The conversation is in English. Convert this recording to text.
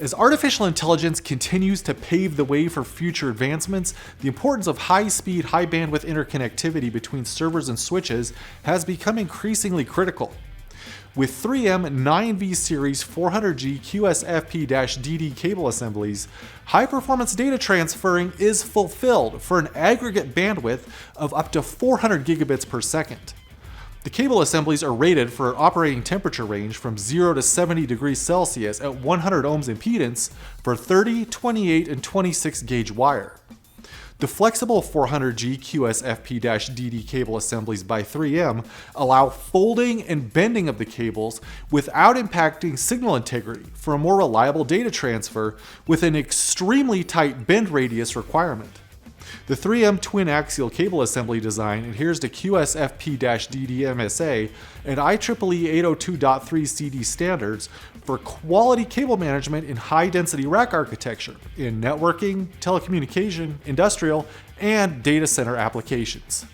As artificial intelligence continues to pave the way for future advancements, the importance of high-speed, high-bandwidth interconnectivity between servers and switches has become increasingly critical. With 3M 9V series 400G QSFP-DD cable assemblies, high-performance data transferring is fulfilled for an aggregate bandwidth of up to 400 gigabits per second. The cable assemblies are rated for an operating temperature range from 0 to 70 degrees Celsius at 100 ohms impedance for 30, 28, and 26 gauge wire. The flexible 400G QSFP-DD cable assemblies by 3M allow folding and bending of the cables without impacting signal integrity for a more reliable data transfer with an extremely tight bend radius requirement. The 3M twin axial cable assembly design adheres to QSFP-DD MSA and IEEE 802.3 CD standards for quality cable management in high-density rack architecture in networking, telecommunication, industrial, and data center applications.